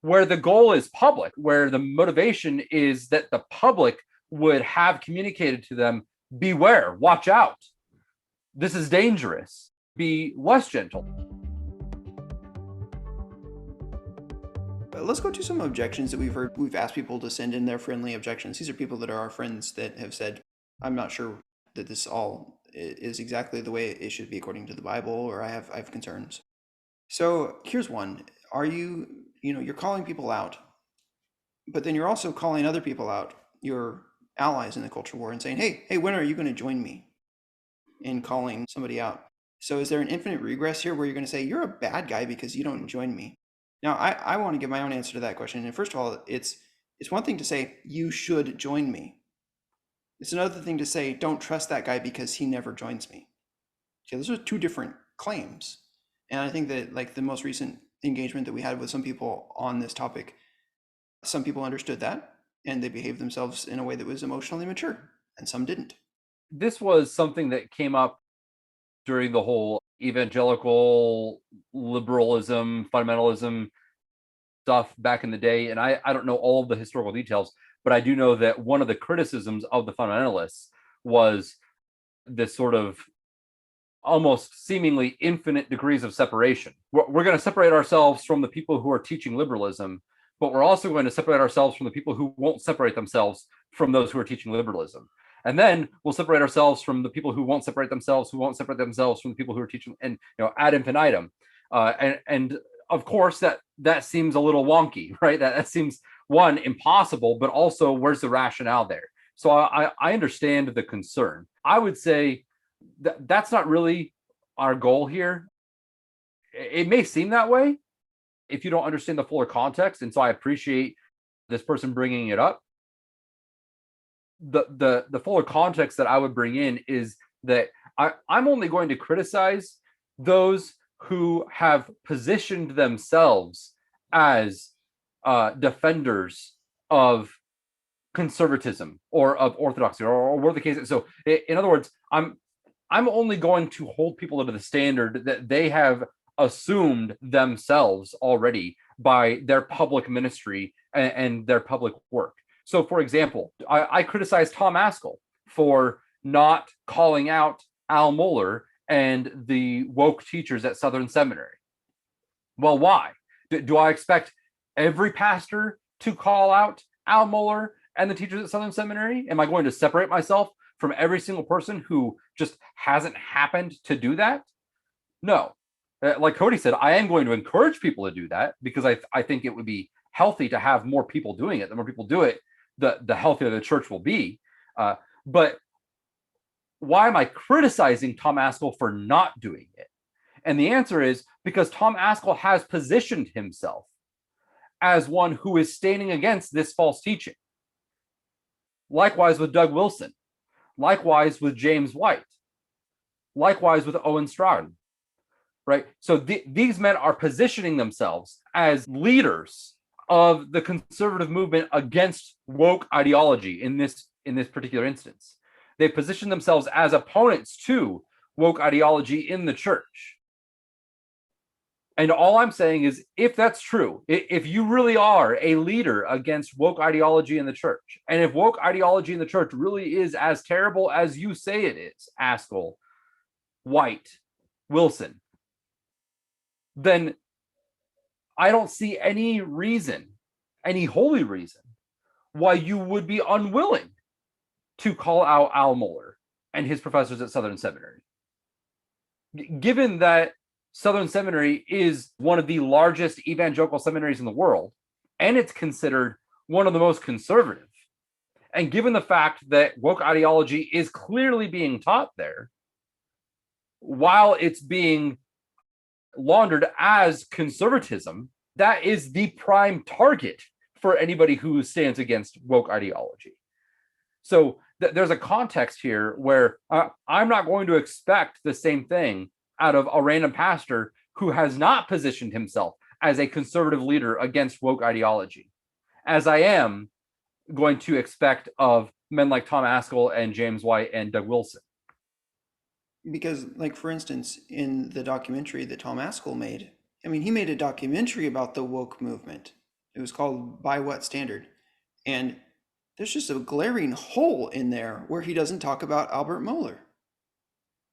where the goal is public, where the motivation is that the public would have communicated to them, beware, watch out, this is dangerous, be less gentle. Let's go to some objections that we've heard. We've asked people to send in their friendly objections. These are people that are our friends that have said, I'm not sure that this all is exactly the way it should be according to the Bible, or I have concerns. So here's one. You're calling people out, but then you're also calling other people out, your allies in the culture war, and saying, hey, when are you going to join me in calling somebody out? So is there an infinite regress here where you're going to say, you're a bad guy because you don't join me? Now, I want to give my own answer to that question. And first of all, it's one thing to say, you should join me. It's another thing to say, don't trust that guy because he never joins me. Okay, those are two different claims. And I think that, like, the most recent engagement that we had with some people on this topic, some people understood that and they behaved themselves in a way that was emotionally mature, and some didn't. This was something that came up during the whole evangelical liberalism, fundamentalism stuff back in the day. And I don't know all of the historical details, but I do know that one of the criticisms of the fundamentalists was this sort of almost seemingly infinite degrees of separation. We're going to separate ourselves from the people who are teaching liberalism, but we're also going to separate ourselves from the people who won't separate themselves from those who are teaching liberalism. And then we'll separate ourselves from the people who won't separate themselves, from the people who are teaching, and ad infinitum. And of course, that seems a little wonky, right? That seems, one, impossible, but also, where's the rationale there? So I understand the concern. I would say that's not really our goal here. It may seem that way if you don't understand the fuller context, and so I appreciate this person bringing it up. The fuller context that I would bring in is that I'm only going to criticize those who have positioned themselves as defenders of conservatism or of orthodoxy, or whatever the case is. So in other words, I'm only going to hold people to the standard that they have assumed themselves already by their public ministry and their public work. So, for example, I criticized Tom Askell for not calling out Al Mohler and the woke teachers at Southern Seminary. Well, why? Do I expect every pastor to call out Al Mohler and the teachers at Southern Seminary? Am I going to separate myself from every single person who just hasn't happened to do that? No. Like Cody said, I am going to encourage people to do that because I think it would be healthy to have more people doing it. The more people do it, the healthier the church will be. But why am I criticizing Tom Askell for not doing it? And the answer is because Tom Askell has positioned himself as one who is standing against this false teaching. Likewise with Doug Wilson. Likewise with James White. Likewise with Owen Stratton. Right? So these men are positioning themselves as leaders of the conservative movement against woke ideology in this particular instance. They position themselves as opponents to woke ideology in the church. And all I'm saying is, if that's true, if you really are a leader against woke ideology in the church, and if woke ideology in the church really is as terrible as you say it is, Askell, White, Wilson, then I don't see any reason, any holy reason, why you would be unwilling to call out Al Mohler and his professors at Southern Seminary. Given that Southern Seminary is one of the largest evangelical seminaries in the world, and it's considered one of the most conservative, and given the fact that woke ideology is clearly being taught there, while it's being laundered as conservatism, that is the prime target for anybody who stands against woke ideology. So there's a context here where I'm not going to expect the same thing out of a random pastor who has not positioned himself as a conservative leader against woke ideology, as I am going to expect of men like Tom Askell and James White and Doug Wilson. Because, like, for instance, in the documentary that Tom Askell made, I mean, he made a documentary about the woke movement. It was called By What Standard? And there's just a glaring hole in there where he doesn't talk about Albert Mohler.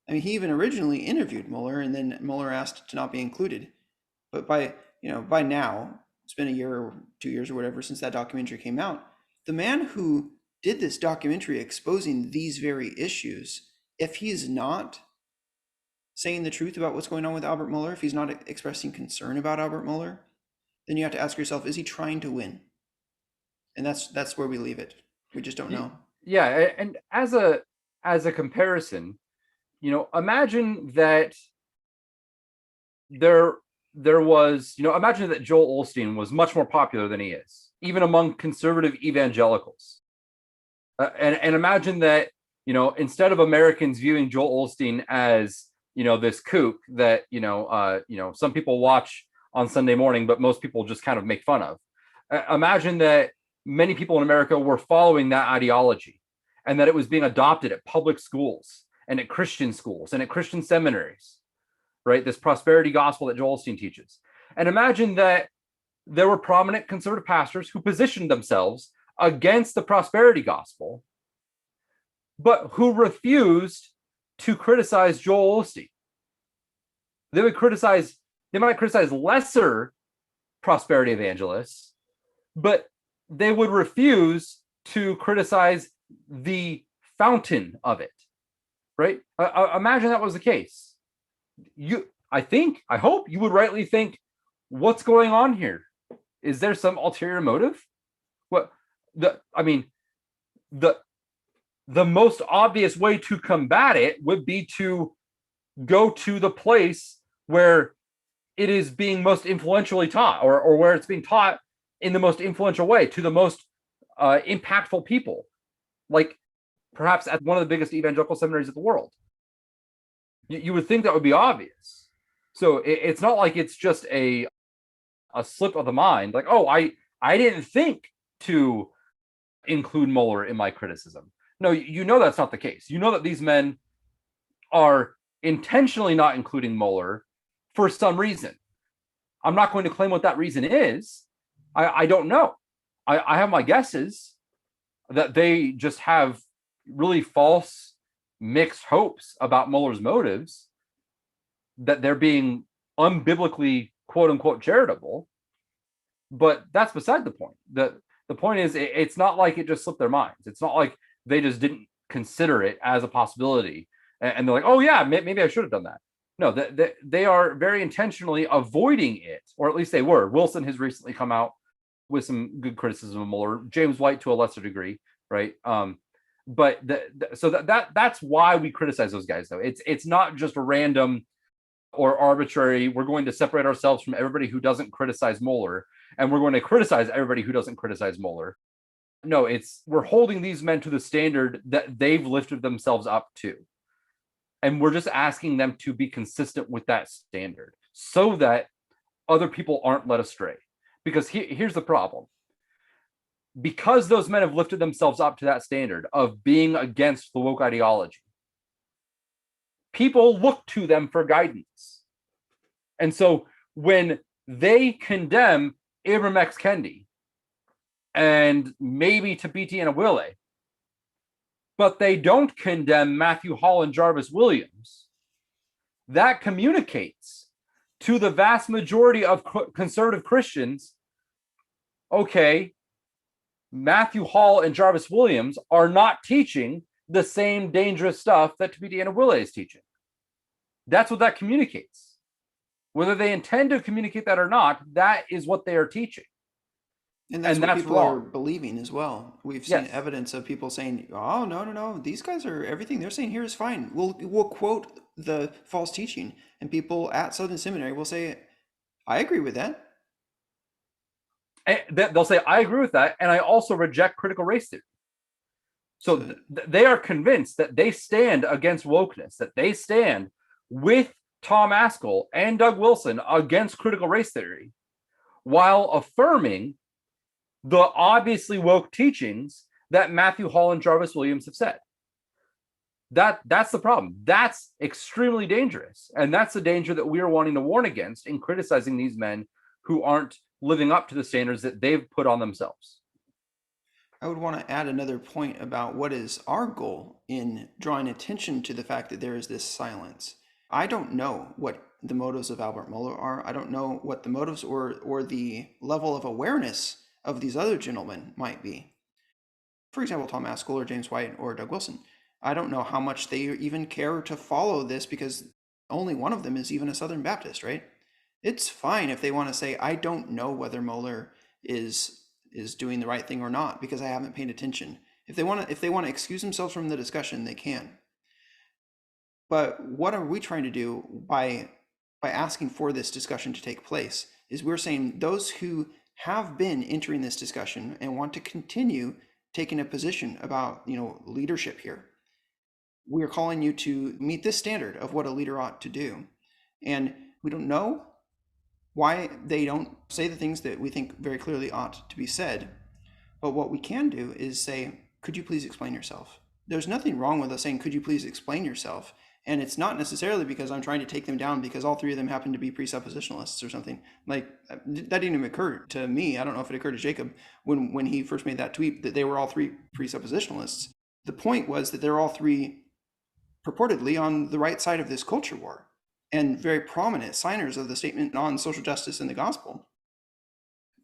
I mean, he even originally interviewed Mohler, and then Mohler asked to not be included. But by now, it's been a year or 2 years or whatever since that documentary came out. The man who did this documentary exposing these very issues, if he's not saying the truth about what's going on with Albert Mohler, if he's not expressing concern about Albert Mohler, then you have to ask yourself, is he trying to win? And that's where we leave it. We just don't know. Yeah, and as a comparison, imagine that there was, imagine that Joel Osteen was much more popular than he is, even among conservative evangelicals. And imagine that, instead of Americans viewing Joel Osteen as, this kook that, some people watch on Sunday morning, but most people just kind of make fun of. Imagine that many people in America were following that ideology, and that it was being adopted at public schools and at Christian schools and at Christian seminaries, right? This prosperity gospel that Joel Osteen teaches. And imagine that there were prominent conservative pastors who positioned themselves against the prosperity gospel, but who refused to criticize Joel Osteen. They might criticize lesser prosperity evangelists, but they would refuse to criticize the fountain of it, right? Imagine that was the case. I hope you would rightly think, what's going on here? Is there some ulterior motive? The most obvious way to combat it would be to go to the place where it is being most influentially taught, or where it's being taught in the most influential way, to the most impactful people, like perhaps at one of the biggest evangelical seminaries of the world. You would think that would be obvious. So it's not like it's just a slip of the mind, like, oh, I didn't think to include Mohler in my criticism. No, that's not the case. You know that these men are intentionally not including Mohler for some reason. I'm not going to claim what that reason is. I don't know. I have my guesses that they just have really false, mixed hopes about Mueller's motives, that they're being unbiblically, quote unquote, charitable. But that's beside the point. The point is, it's not like it just slipped their minds. It's not like they just didn't consider it as a possibility. And they're like, oh, yeah, maybe I should have done that. No, they are very intentionally avoiding it, or at least they were. Wilson has recently come out with some good criticism of Mueller, James White to a lesser degree, right? But that's why we criticize those guys, though. It's not just a random or arbitrary, we're going to separate ourselves from everybody who doesn't criticize Mueller, and we're going to criticize everybody who doesn't criticize Mueller. No, we're holding these men to the standard that they've lifted themselves up to. And we're just asking them to be consistent with that standard so that other people aren't led astray. Because here's the problem. Because those men have lifted themselves up to that standard of being against the woke ideology, people look to them for guidance. And so when they condemn Ibram X. Kendi and maybe Tabiti Anyabwile, but they don't condemn Matthew Hall and Jarvis Williams, that communicates to the vast majority of conservative Christians, okay, Matthew Hall and Jarvis Williams are not teaching the same dangerous stuff that Tabiti Anyabwile is teaching. That's what that communicates. Whether they intend to communicate that or not, that is what they are teaching. And that's what people are believing as well. We've seen evidence of people saying, oh, no, these guys are, everything they're saying here is fine. We'll quote the false teaching, and people at Southern Seminary will say, I agree with that. And they'll say, I agree with that, and I also reject critical race theory. So they are convinced that they stand against wokeness, that they stand with Tom Askell and Doug Wilson against critical race theory, while affirming the obviously woke teachings that Matthew Hall and Jarvis Williams have said. That's the problem. That's extremely dangerous. And that's the danger that we are wanting to warn against in criticizing these men who aren't living up to the standards that they've put on themselves. I would want to add another point about what is our goal in drawing attention to the fact that there is this silence. I don't know what the motives of Albert Mohler are. I don't know what the motives or the level of awareness of these other gentlemen might be. For example, Tom Askell or James White or Doug Wilson. I don't know how much they even care to follow this because only one of them is even a Southern Baptist, right? It's fine if they want to say, I don't know whether Mohler is doing the right thing or not because I haven't paid attention. If they want to excuse themselves from the discussion, they can. But what are we trying to do by asking for this discussion to take place is we're saying those who have been entering this discussion and want to continue taking a position about leadership here, we're calling you to meet this standard of what a leader ought to do. And we don't know why they don't say the things that we think very clearly ought to be said. But what we can do is say, could you please explain yourself? There's nothing wrong with us saying, could you please explain yourself? And it's not necessarily because I'm trying to take them down because all three of them happen to be presuppositionalists or something. Like, that didn't even occur to me. I don't know if it occurred to Jacob when he first made that tweet that they were all three presuppositionalists. The point was that they're all three purportedly on the right side of this culture war and very prominent signers of the statement on social justice and the gospel.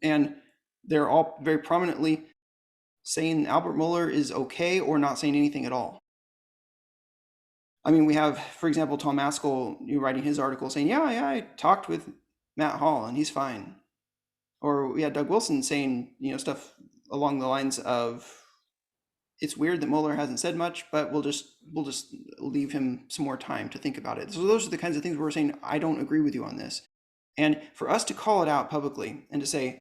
And they're all very prominently saying Albert Mohler is okay or not saying anything at all. I mean, we have, for example, Tom Askell writing his article saying, yeah, I talked with Matt Hall and he's fine. Or we had Doug Wilson saying, stuff along the lines of, it's weird that Mohler hasn't said much, but we'll just leave him some more time to think about it. So those are the kinds of things where we're saying, I don't agree with you on this. And for us to call it out publicly and to say,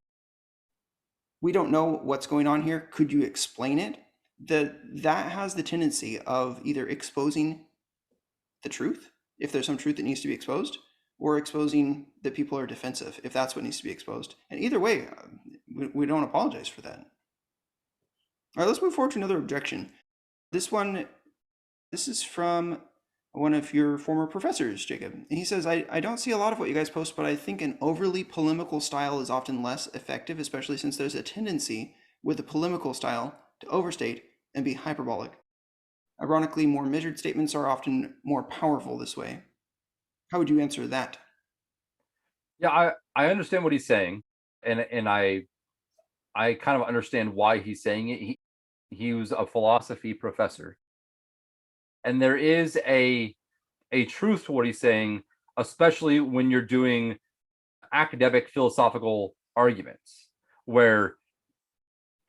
we don't know what's going on here, could you explain it? That has the tendency of either exposing the truth, if there's some truth that needs to be exposed, or exposing that people are defensive, if that's what needs to be exposed. And either way, we don't apologize for that. All right, let's move forward to another objection. This is from one of your former professors, Jacob. And he says, I don't see a lot of what you guys post, but I think an overly polemical style is often less effective, especially since there's a tendency with the polemical style to overstate and be hyperbolic. Ironically, more measured statements are often more powerful this way. How would you answer that? Yeah, I understand what he's saying, and I kind of understand why he's saying it. He was a philosophy professor, and there is a truth to what he's saying, especially when you're doing academic philosophical arguments, where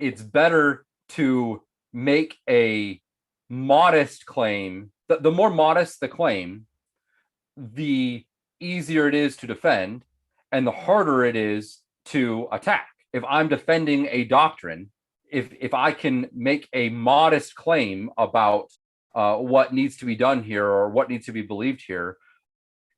it's better to make a modest claim. The more modest the claim, the easier it is to defend and the harder it is to attack. If I'm defending a doctrine, if I can make a modest claim about what needs to be done here or what needs to be believed here,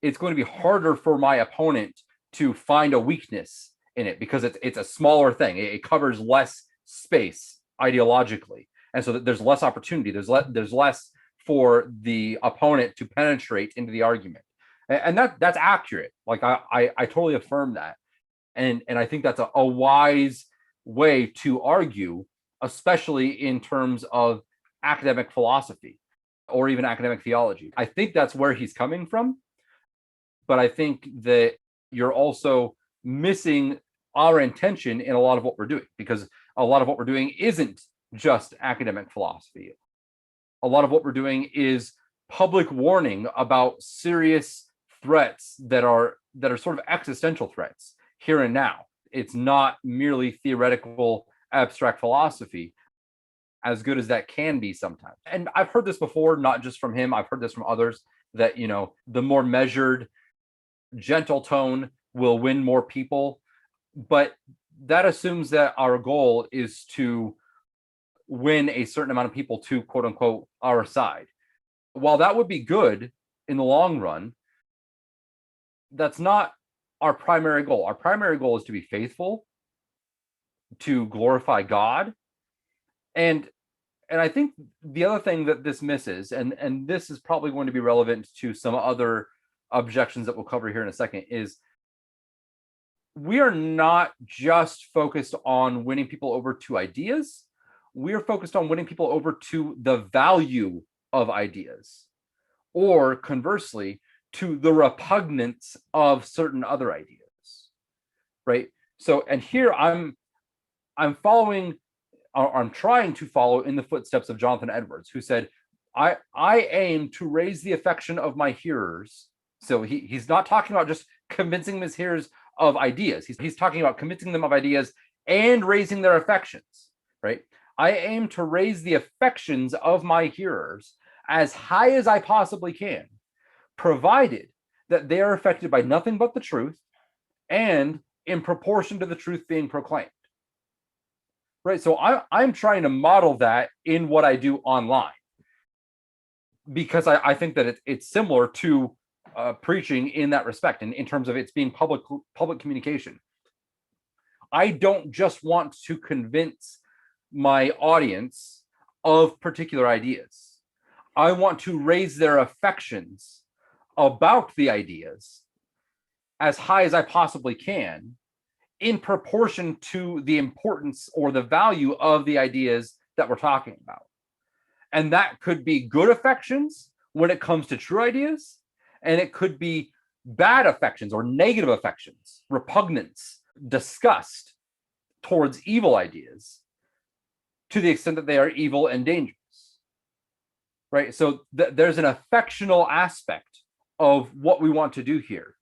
it's going to be harder for my opponent to find a weakness in it because it's a smaller thing. It covers less space ideologically. And so there's less opportunity. There's less for the opponent to penetrate into the argument. And that's accurate. Like I totally affirm that. And I think that's a wise way to argue, especially in terms of academic philosophy or even academic theology. I think that's where he's coming from. But I think that you're also missing our intention in a lot of what we're doing, because a lot of what we're doing isn't just academic philosophy. A lot of what we're doing is public warning about serious threats that are sort of existential threats here and now. It's not merely theoretical abstract philosophy, as good as that can be sometimes. And I've heard this before, not just from him. I've heard this from others, that the more measured, gentle tone will win more people. But that assumes that our goal is to win a certain amount of people to, quote unquote, our side. While that would be good in the long run, that's not our primary goal. Our primary goal is to be faithful, to glorify God. And I think the other thing that this misses, and this is probably going to be relevant to some other objections that we'll cover here in a second, is we are not just focused on winning people over to ideas. We're focused on winning people over to the value of ideas, or conversely, to the repugnance of certain other ideas, right? So, and here I'm following, or I'm trying to follow in the footsteps of Jonathan Edwards, who said, I aim to raise the affection of my hearers. So he's not talking about just convincing his hearers of ideas. He's talking about convincing them of ideas and raising their affections, right? I aim to raise the affections of my hearers as high as I possibly can, provided that they are affected by nothing but the truth and in proportion to the truth being proclaimed. Right. So I'm trying to model that in what I do online, because I think that it's similar to preaching in that respect, in terms of it's being public communication. I don't just want to convince my audience of particular ideas. I want to raise their affections about the ideas as high as I possibly can, in proportion to the importance or the value of the ideas that we're talking about. And that could be good affections when it comes to true ideas, and it could be bad affections or negative affections, repugnance, disgust towards evil ideas, to the extent that they are evil and dangerous. Right? So there's an affectional aspect of what we want to do here.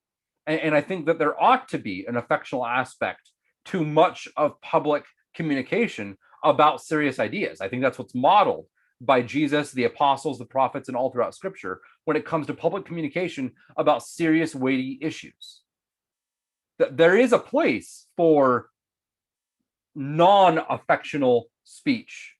And I think that there ought to be an affectional aspect to much of public communication about serious ideas. I think that's what's modeled by Jesus, the apostles, the prophets, and all throughout Scripture when it comes to public communication about serious, weighty issues. There is a place for non-affectional speech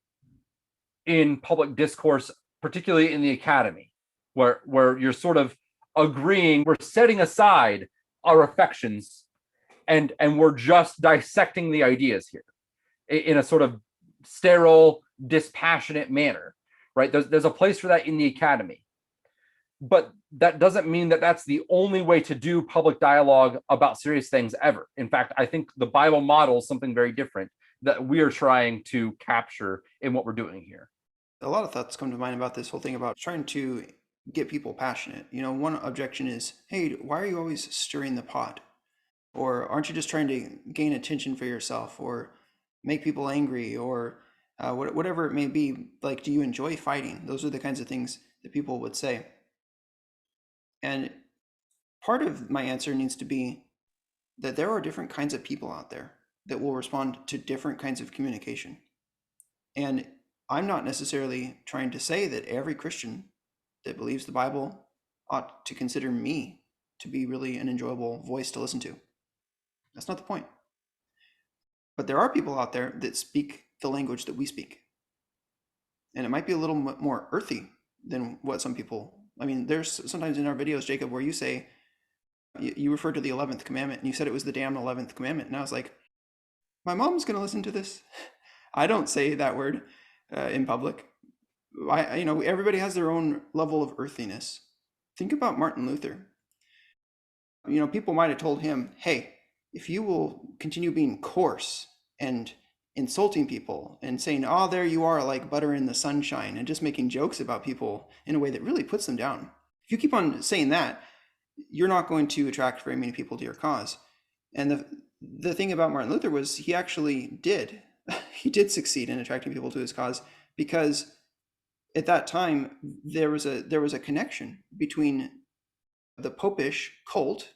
in public discourse, particularly in the academy, where you're sort of agreeing, we're setting aside our affections, and we're just dissecting the ideas here in a sort of sterile, dispassionate manner, right? There's a place for that in the academy, but that doesn't mean that that's the only way to do public dialogue about serious things ever. In fact, I think the Bible models something very different that we are trying to capture in what we're doing here. A lot of thoughts come to mind about this whole thing about trying to get people passionate. You know, one objection is, hey, why are you always stirring the pot? Or aren't you just trying to gain attention for yourself, or make people angry, or whatever it may be? Like, do you enjoy fighting? Those are the kinds of things that people would say. And part of my answer needs to be that there are different kinds of people out there that will respond to different kinds of communication. And I'm not necessarily trying to say that every Christian that believes the Bible ought to consider me to be really an enjoyable voice to listen to. That's not the point. But there are people out there that speak the language that we speak. And it might be a little more earthy than what some people, I mean, there's sometimes in our videos, Jacob, where you say, you referred to the 11th commandment, and you said it was the damn 11th commandment. And I was like, my mom's going to listen to this. I don't say that word in public. Everybody has their own level of earthiness. Think about Martin Luther. People might have told him, hey, if you will continue being coarse and insulting people and saying, oh, there you are, like butter in the sunshine, and just making jokes about people in a way that really puts them down. If you keep on saying that, you're not going to attract very many people to your cause. And the thing about Martin Luther was he actually did. He did succeed in attracting people to his cause, because at that time there was a connection between the popish cult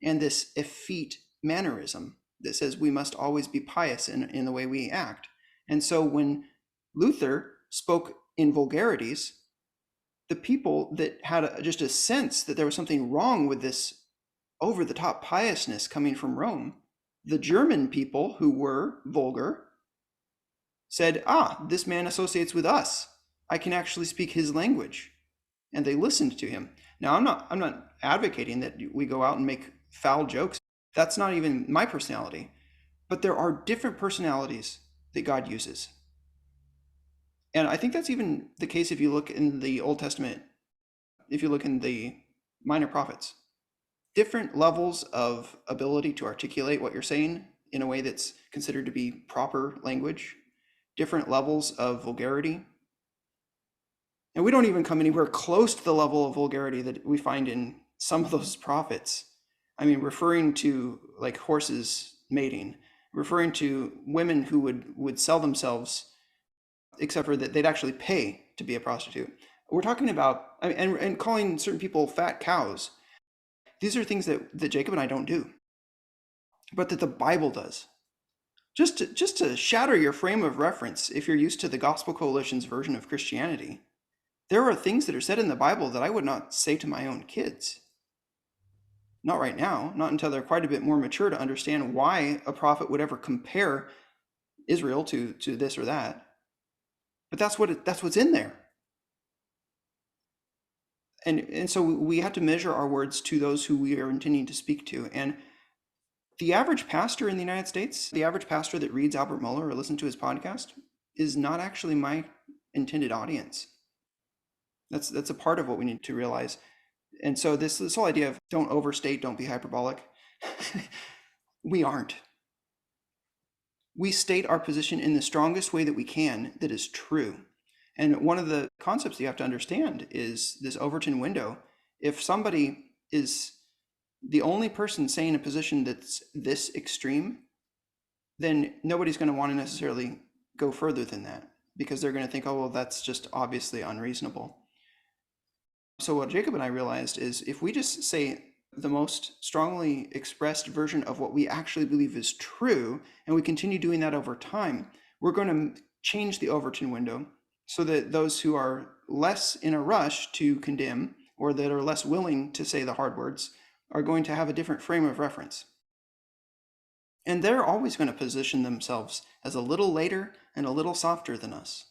and this effete mannerism that says we must always be pious in the way we act. And so when Luther spoke in vulgarities, the people that had just a sense that there was something wrong with this over-the-top piousness coming from Rome, the German people who were vulgar said, this man associates with us. I can actually speak his language. And they listened to him. Now, I'm not advocating that we go out and make foul jokes. That's not even my personality. But there are different personalities that God uses. And I think that's even the case if you look in the Old Testament, if you look in the minor prophets. different levels of ability to articulate what you're saying in a way that's considered to be proper language, different levels of vulgarity. And we don't even come anywhere close to the level of vulgarity that we find in some of those prophets. I mean, referring to like horses mating, referring to women who would sell themselves, except for that they'd actually pay to be a prostitute. We're talking about, I mean, and calling certain people fat cows. These are things that Jacob and I don't do, but that the Bible does. Just to shatter your frame of reference, if you're used to the Gospel Coalition's version of Christianity, there are things that are said in the Bible that I would not say to my own kids. Not right now, not until they're quite a bit more mature to understand why a prophet would ever compare Israel to this or that. But that's what's in there. And so we have to measure our words to those who we are intending to speak to. And the average pastor in the United States, the average pastor that reads Albert Mohler or listens to his podcast, is not actually my intended audience. That's a part of what we need to realize. And so this whole idea of don't overstate, don't be hyperbolic, we aren't. We state our position in the strongest way that we can that is true. And one of the concepts you have to understand is this Overton window. If somebody is the only person saying a position that's this extreme, then nobody's going to want to necessarily go further than that, because they're going to think, oh, well, that's just obviously unreasonable. So what Jacob and I realized is if we just say the most strongly expressed version of what we actually believe is true, and we continue doing that over time, we're going to change the Overton window so that those who are less in a rush to condemn, or that are less willing to say the hard words, are going to have a different frame of reference. And they're always going to position themselves as a little later and a little softer than us.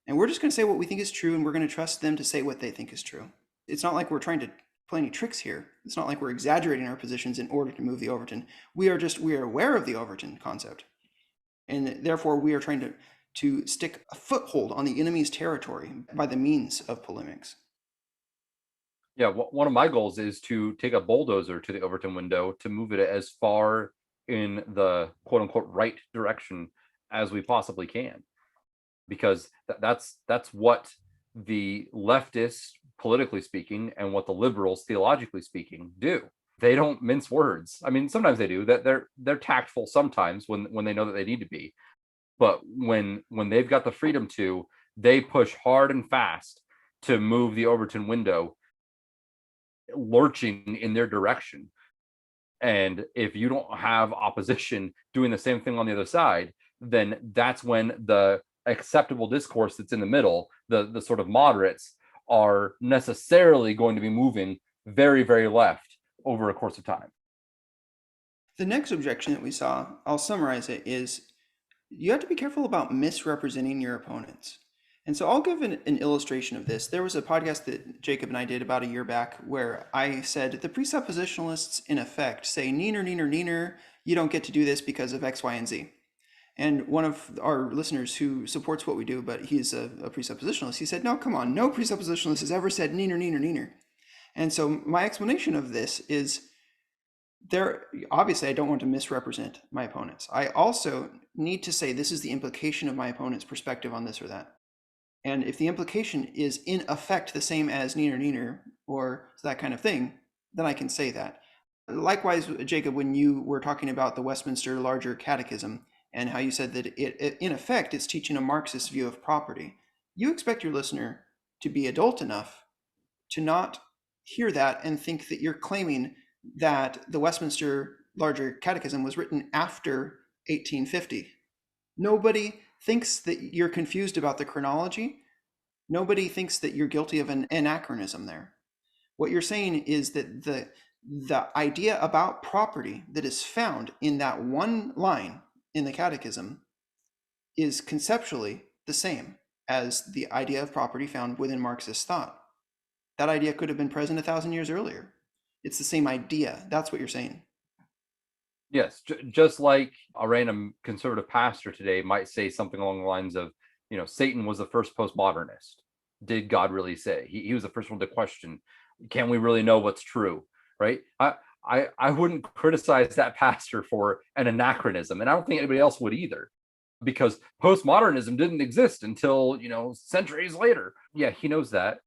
And we're just going to say what we think is true, and we're going to trust them to say what they think is true. It's not like we're trying to play any tricks here. It's not like we're exaggerating our positions in order to move the Overton. We are aware of the Overton concept. And therefore, we are trying to stick a foothold on the enemy's territory by the means of polemics. Yeah, one of my goals is to take a bulldozer to the Overton window to move it as far in the quote unquote right direction as we possibly can, because that's what the leftists, politically speaking, and what the liberals, theologically speaking, do. They don't mince words. I mean, sometimes they do. That they're tactful sometimes when they know that they need to be, but when they've got the freedom to, they push hard and fast to move the Overton window, lurching in their direction. And if you don't have opposition doing the same thing on the other side, then that's when the acceptable discourse that's in the middle, the sort of moderates, are necessarily going to be moving very, very left over a course of time. The next objection that we saw, I'll summarize it, is you have to be careful about misrepresenting your opponents. And so I'll give an illustration of this. There was a podcast that Jacob and I did about a year back where I said the presuppositionalists, in effect, say, neener, neener, neener, you don't get to do this because of X, Y, and Z. And one of our listeners who supports what we do, but he's a presuppositionalist, he said, no, come on, no presuppositionalist has ever said neener, neener, neener. And so my explanation of this is, obviously I don't want to misrepresent my opponents. I also need to say this is the implication of my opponent's perspective on this or that. And if the implication is in effect the same as neener, neener, or that kind of thing, then I can say that. Likewise, Jacob, when you were talking about the Westminster Larger Catechism and how you said that it in effect it's teaching a Marxist view of property, you expect your listener to be adult enough to not hear that and think that you're claiming that the Westminster Larger Catechism was written after 1850. Nobody thinks that you're confused about the chronology. Nobody thinks that you're guilty of an anachronism there. What you're saying is that the idea about property that is found in that one line in the catechism is conceptually the same as the idea of property found within Marxist thought. That idea could have been present 1,000 years earlier. It's the same idea. That's what you're saying. Yes, just like a random conservative pastor today might say something along the lines of, Satan was the first postmodernist. Did God really say? He was the first one to question, can we really know what's true, right? I wouldn't criticize that pastor for an anachronism, and I don't think anybody else would either, because postmodernism didn't exist until centuries later. Yeah, he knows that.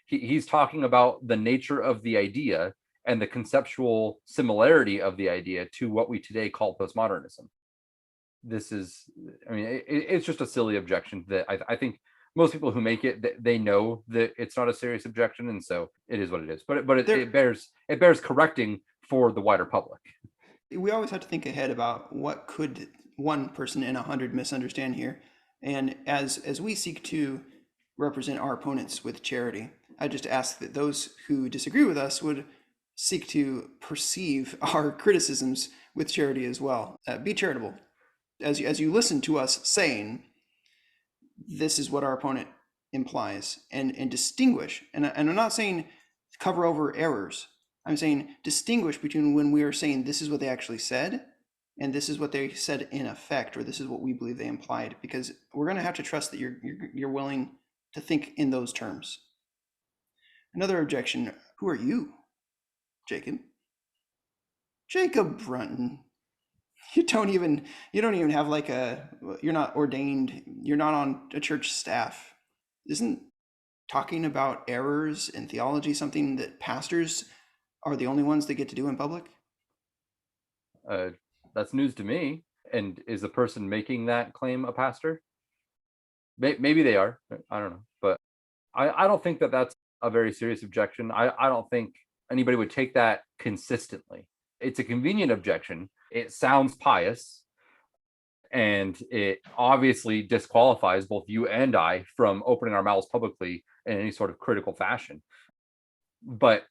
He's talking about the nature of the idea and the conceptual similarity of the idea to what we today call postmodernism. This is, I mean, it's just a silly objection that I think most people who make it, they know that it's not a serious objection, and so it is what it is. But it bears correcting for the wider public. We always have to think ahead about what could one person in 100 misunderstand here, and as we seek to represent our opponents with charity, I just ask that those who disagree with us would seek to perceive our criticisms with charity as well. Be charitable as you listen to us saying this is what our opponent implies, and distinguish. And I'm not saying cover over errors. I'm saying distinguish between when we are saying this is what they actually said and this is what they said in effect, or this is what we believe they implied, because we're going to have to trust that you're willing to think in those terms. Another objection: who are you, Jacob? Jacob Brunton. You don't even have like you're not ordained, you're not on a church staff. Isn't talking about errors in theology something that pastors are the only ones that get to do in public? That's news to me. And is the person making that claim a pastor? Maybe they are. I don't know. But I don't think that that's a very serious objection. I don't think anybody would take that consistently. It's a convenient objection. It sounds pious, and it obviously disqualifies both you and I from opening our mouths publicly in any sort of critical fashion. But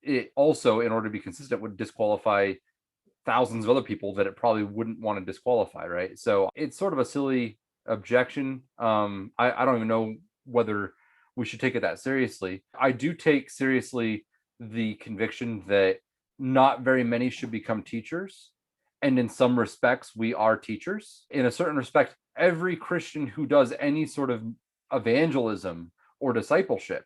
it also, in order to be consistent, would disqualify thousands of other people that it probably wouldn't want to disqualify, right? So it's sort of a silly objection. I don't even know whether we should take it that seriously. I do take seriously the conviction that not very many should become teachers. And in some respects, we are teachers. In a certain respect, every Christian who does any sort of evangelism or discipleship,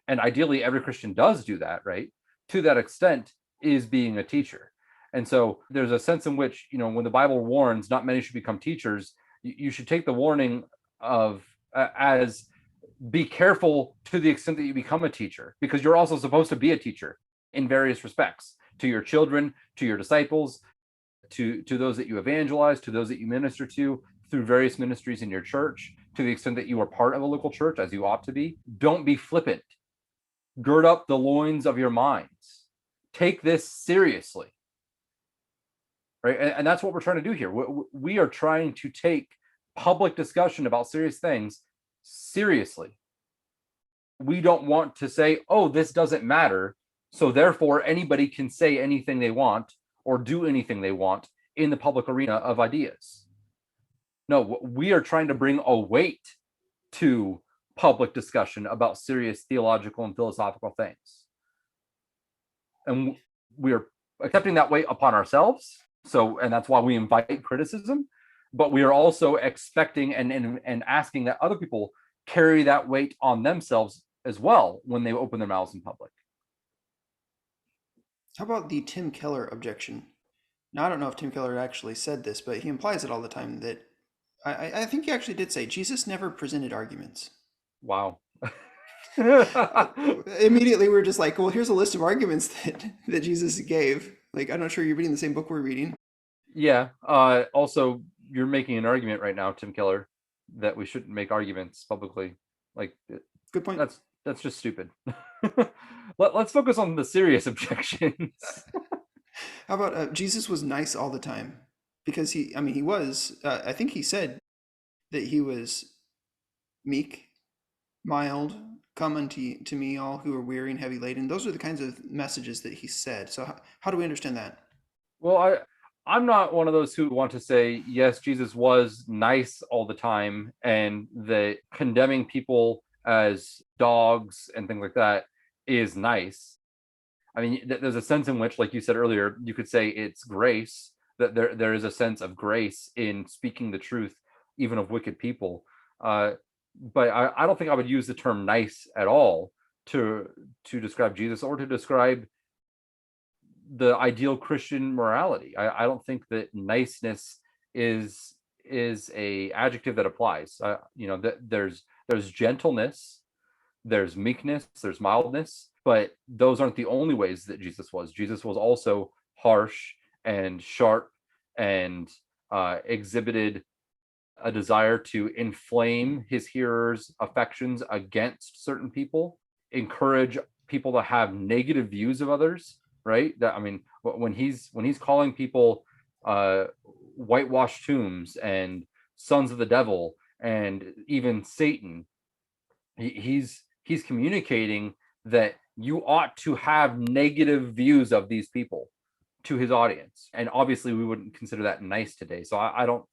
and ideally every Christian does do that, right? To that extent, is being a teacher. And so there's a sense in which, when the Bible warns not many should become teachers, you should take the warning of as be careful to the extent that you become a teacher, because you're also supposed to be a teacher in various respects to your children, to your disciples, to those that you evangelize, to those that you minister to through various ministries in your church, to the extent that you are part of a local church, as you ought to be. Don't be flippant. Gird up the loins of your minds. Take this seriously. Right? And that's what we're trying to do here. We are trying to take public discussion about serious things seriously. We don't want to say, oh, this doesn't matter, so therefore anybody can say anything they want or do anything they want in the public arena of ideas. No, we are trying to bring a weight to public discussion about serious theological and philosophical things. And we are accepting that weight upon ourselves. And that's why we invite criticism, but we are also expecting and asking that other people carry that weight on themselves as well when they open their mouths in public. How about the Tim Keller objection? Now, I don't know if Tim Keller actually said this, but he implies it all the time, that I think he actually did say Jesus never presented arguments. Wow. Immediately we're just like, well, here's a list of arguments that Jesus gave. Like, I'm not sure you're reading the same book we're reading. Yeah. Also, you're making an argument right now, Tim Keller, that we shouldn't make arguments publicly. Like, good point. That's just stupid. Let's focus on the serious objections. How about Jesus was nice all the time? Because he was, I think he said that he was meek, mild, come unto me all who are weary and heavy laden. Those are the kinds of messages that he said. So how do we understand that? Well, I'm not one of those who want to say, yes, Jesus was nice all the time, and that condemning people as dogs and things like that is nice. I mean, there's a sense in which, like you said earlier, you could say it's grace, that there is a sense of grace in speaking the truth, even of wicked people. But I don't think I would use the term nice at all to describe Jesus or to describe the ideal Christian morality. I don't think that niceness is a adjective that applies. There's gentleness, there's meekness, there's mildness, but those aren't the only ways that Jesus was. Jesus was also harsh and sharp and exhibited a desire to inflame his hearers' affections against certain people, encourage people to have negative views of others, right? That, I mean, when he's calling people whitewashed tombs and sons of the devil and even Satan, he's communicating that you ought to have negative views of these people to his audience. And obviously we wouldn't consider that nice today. So I don't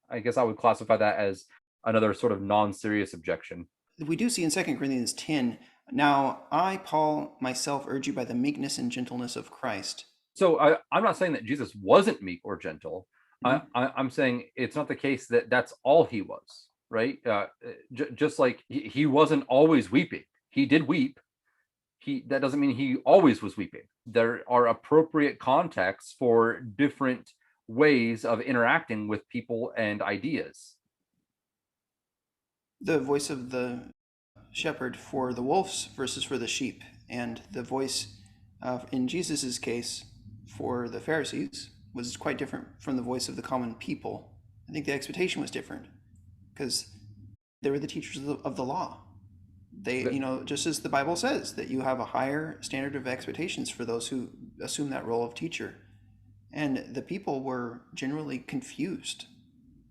I guess I would classify that as another sort of non-serious objection. We do see in 2 Corinthians 10, now I, Paul, myself urge you by the meekness and gentleness of Christ. So I'm not saying that Jesus wasn't meek or gentle. Mhm. I'm saying it's not the case that that's all he was, right? Just like he wasn't always weeping. He did weep. That doesn't mean he always was weeping. There are appropriate contexts for different ways of interacting with people and ideas. The voice of the shepherd for the wolves versus for the sheep, and the voice in Jesus's case for the Pharisees was quite different from the voice of the common people. I think the expectation was different because they were the teachers of the law. They, just as the Bible says, that you have a higher standard of expectations for those who assume that role of teacher. And the people were generally confused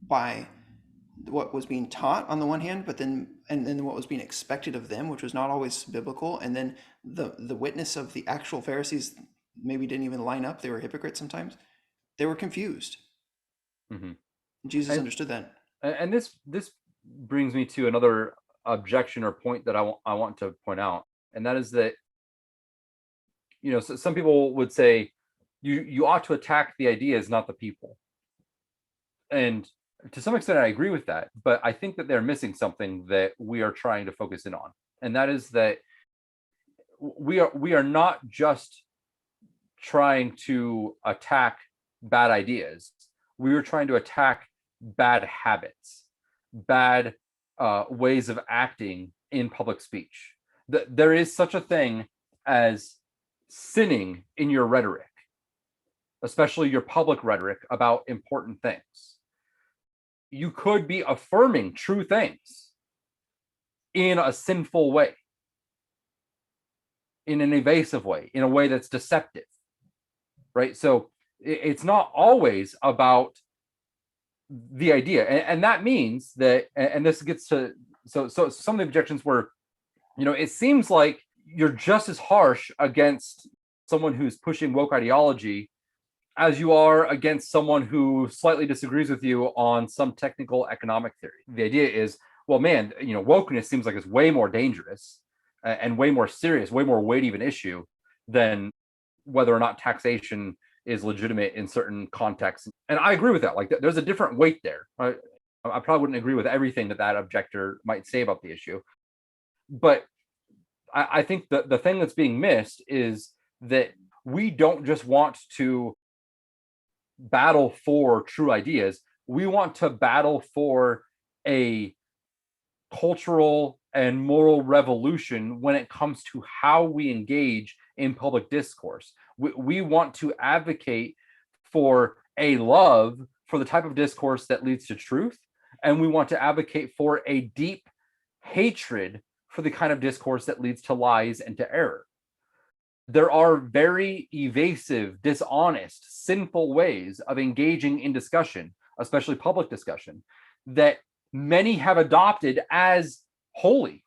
by what was being taught on the one hand, but then what was being expected of them, which was not always biblical. And then the witness of the actual Pharisees maybe didn't even line up. They were hypocrites sometimes. They were confused. Mm-hmm. Jesus understood that. And this brings me to another objection or point that I want to point out, and that is that so some people would say you ought to attack the ideas, not the people. And to some extent I agree with that, but I think that they're missing something that we are trying to focus in on, and that is that we are not just trying to attack bad ideas. We are trying to attack bad habits, bad ways of acting in public speech. There is such a thing as sinning in your rhetoric, especially your public rhetoric about important things. You could be affirming true things in a sinful way, in an evasive way, in a way that's deceptive, right? So it's not always about the idea, and that means that, and this gets to so some of the objections were, it seems like you're just as harsh against someone who's pushing woke ideology as you are against someone who slightly disagrees with you on some technical economic theory. The idea is, well, man, wokeness seems like it's way more dangerous and way more serious, way more weighty of an issue than whether or not taxation is legitimate in certain contexts. And I agree with that. Like, there's a different weight there. I probably wouldn't agree with everything that objector might say about the issue. But I think the thing that's being missed is that we don't just want to battle for true ideas. We want to battle for a cultural and moral revolution when it comes to how we engage in public discourse. We want to advocate for a love for the type of discourse that leads to truth, and we want to advocate for a deep hatred for the kind of discourse that leads to lies and to error. There are very evasive, dishonest, sinful ways of engaging in discussion, especially public discussion, that many have adopted as holy,